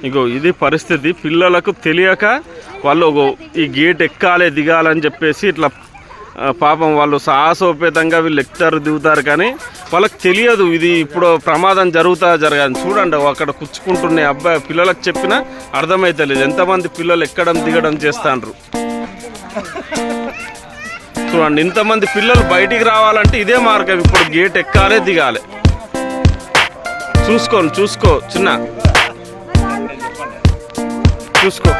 ఇగో ఇది పరిస్థితి. పిల్లలకు తెలియక వాళ్ళు ఈ గేట్ ఎక్కాలి దిగాలని చెప్పేసి ఇట్లా పాపం వాళ్ళు సాహసోపేతంగా వీళ్ళు ఎక్కుతారు దిగుతారు, కానీ వాళ్ళకి తెలియదు ఇది ఇప్పుడు ప్రమాదం జరగాలి. చూడండి అక్కడ కుచ్చుకుంటున్నాయి. అబ్బాయి పిల్లలకు చెప్పినా అర్థమైతలేదు. ఎంతమంది పిల్లలు ఎక్కడం దిగడం చేస్తాండ్రు చూడండి. ఇంతమంది పిల్లలు బయటికి రావాలంటే ఇదే మార్గం. ఇప్పుడు గేట్ ఎక్కాలి దిగాలి. చూసుకో చిన్న చూసుకో.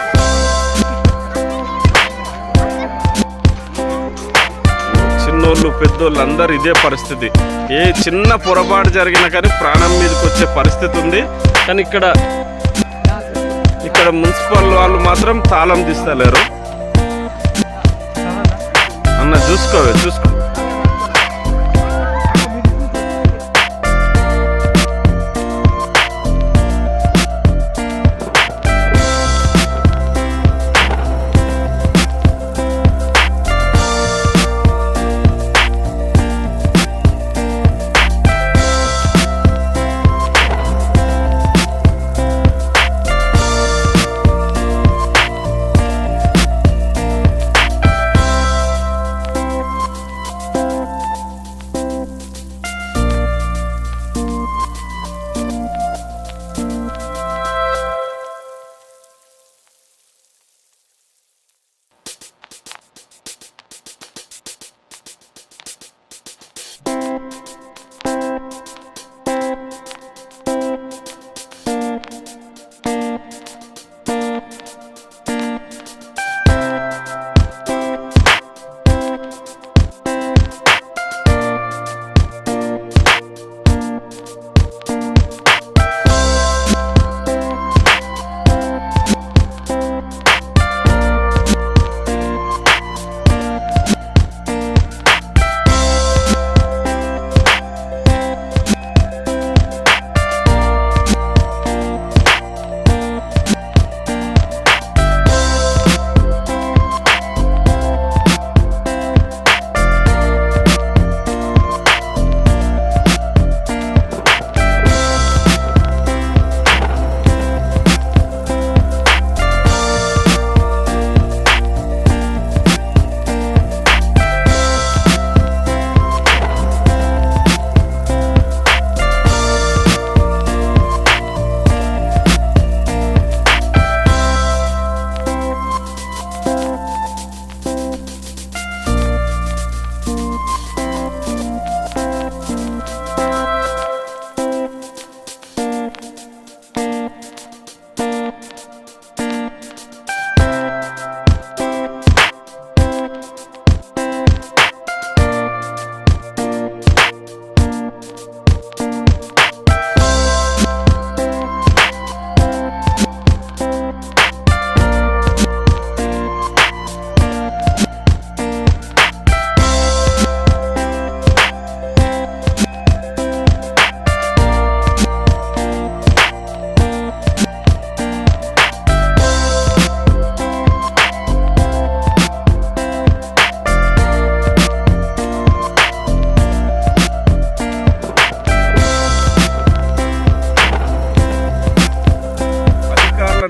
చిన్నోళ్ళు పెద్దోళ్ళు అందరు ఇదే పరిస్థితి. ఏ చిన్న పొరపాటు జరిగినా కానీ ప్రాణం మీదకి వచ్చే పరిస్థితి ఉంది. కానీ ఇక్కడ మున్సిపల్ వాళ్ళు మాత్రం తాళం తీస్తలేరు. అన్న చూసుకో.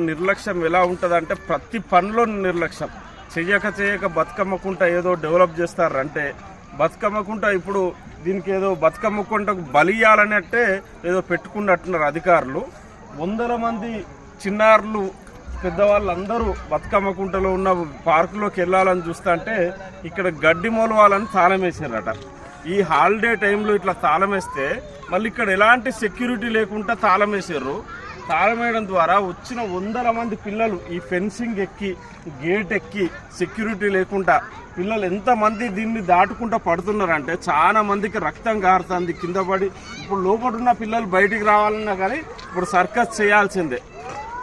నిర్లక్ష్యం ఎలా ఉంటుందంటే ప్రతి పనిలో నిర్లక్ష్యం. చేయక బతుకమ్మకుంట ఏదో డెవలప్ చేస్తారంటే బతుకమ్మకుంట ఇప్పుడు దీనికి ఏదో బతుకమ్మకుంటకు బలియాలన్నట్టే ఏదో పెట్టుకున్నట్టున్నారు అధికారులు. వందల మంది చిన్నారులు పెద్దవాళ్ళు అందరూ బతుకమ్మకుంటలో ఉన్న పార్కులోకి వెళ్ళాలని చూస్తుంటే ఇక్కడ గడ్డి మొలవాలని తాళం వేసారట. ఈ హాలిడే టైంలో ఇట్లా తాళం వేస్తే మళ్ళీ ఇక్కడ ఎలాంటి సెక్యూరిటీ లేకుండా తాళం వేసారు. తాళం వేయడం ద్వారా వచ్చిన వందల మంది పిల్లలు ఈ ఫెన్సింగ్ ఎక్కి గేట్ ఎక్కి సెక్యూరిటీ లేకుండా పిల్లలు ఎంతమంది దీన్ని దాటుకుంటూ పడుతున్నారంటే చాలా మందికి రక్తం కారుతుంది కింద పడి. ఇప్పుడు లోపడున్న పిల్లలు బయటికి రావాలన్నా కానీ ఇప్పుడు సర్కస్ చేయాల్సిందే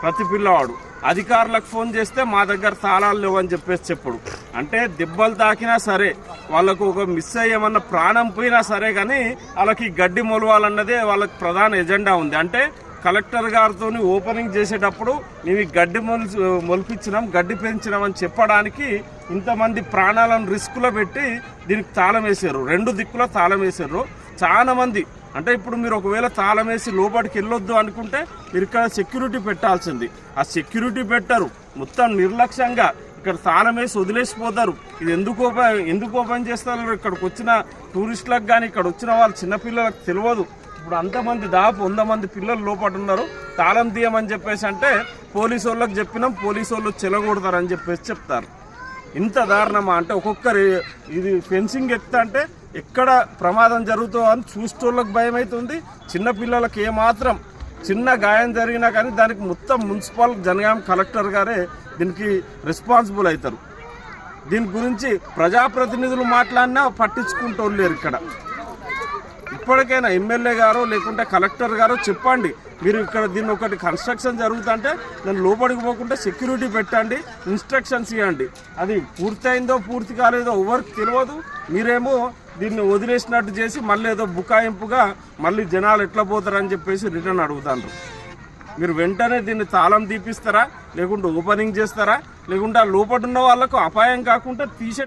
ప్రతి పిల్లవాడు. అధికారులకు ఫోన్ చేస్తే మా దగ్గర తాళాలు లేవని చెప్పుడు. అంటే దెబ్బలు తాకినా సరే వాళ్ళకు ఒక మిస్ అయ్యేమన్న ప్రాణం పోయినా సరే కానీ వాళ్ళకి గడ్డి మొలవాలన్నదే వాళ్ళకి ప్రధాన ఎజెండా ఉంది. అంటే కలెక్టర్ గారితో ఓపెనింగ్ చేసేటప్పుడు మేము గడ్డి మొలిపించినాం గడ్డి పెంచినాం అని చెప్పడానికి ఇంతమంది ప్రాణాలను రిస్క్లో పెట్టి దీనికి తాళం వేసారు. 2 దిక్కులో తాళం వేసారు. చాలా మంది అంటే ఇప్పుడు మీరు ఒకవేళ తాళం వేసి లోపలికి వెళ్ళొద్దు అనుకుంటే మీరు ఇక్కడ సెక్యూరిటీ పెట్టాల్సింది. ఆ సెక్యూరిటీ పెట్టరు, మొత్తం నిర్లక్ష్యంగా ఇక్కడ తాళం వేసి వదిలేసిపోతారు. ఇది ఎందుకు ఓపెన్ చేస్తారు? ఇక్కడికి వచ్చిన టూరిస్టులకు కానీ ఇక్కడ వచ్చిన వాళ్ళు చిన్నపిల్లలకు తెలియదు. ఇప్పుడు అంతమంది దాదాపు 100 మంది పిల్లలు లోపల ఉన్నారు, తాళం తీయమని చెప్పేసి అంటే పోలీసు వాళ్ళకి చెప్పినాం, పోలీసు వాళ్ళు చెలగొడతారని చెప్పేసి చెప్తారు. ఇంత దారుణమా అంటే ఒక్కొక్కరు ఇది ఫెన్సింగ్ ఎక్కుతా అంటే ఎక్కడ ప్రమాదం జరుగుతుందో అని చూసేటోళ్ళకి భయం అవుతుంది. చిన్నపిల్లలకి ఏమాత్రం చిన్న గాయం జరిగినా కానీ దానికి మొత్తం మున్సిపల్ జనగాం కలెక్టర్ గారే దీనికి రెస్పాన్సిబుల్ అవుతారు. దీని గురించి ప్రజాప్రతినిధులు మాట్లాడినా పట్టించుకుంటూ లేరు. ఇక్కడ ఇప్పటికైనా ఎమ్మెల్యే గారో లేకుంటే కలెక్టర్ గారో చెప్పండి, మీరు ఇక్కడ దీన్ని ఒకటి కన్స్ట్రక్షన్ జరుగుతుంటే దాన్ని లోపలికి పోకుండా సెక్యూరిటీ పెట్టండి, ఇన్స్ట్రక్షన్స్ ఇవ్వండి. అది పూర్తయిందో పూర్తి కాలేదో ఎవరికి తెలియదు. మీరేమో దీన్ని వదిలేసినట్టు చేసి మళ్ళీ ఏదో బుకాయింపుగా మళ్ళీ జనాలు ఎట్లా పోతారని చెప్పేసి రిటర్న్ అడుగుతారు. మీరు వెంటనే దీన్ని తాళం తీపిస్తారా, లేకుంటే ఓపెనింగ్ చేస్తారా, లేకుంటే ఆ లోపల ఉన్న వాళ్ళకు అపాయం కాకుండా తీసే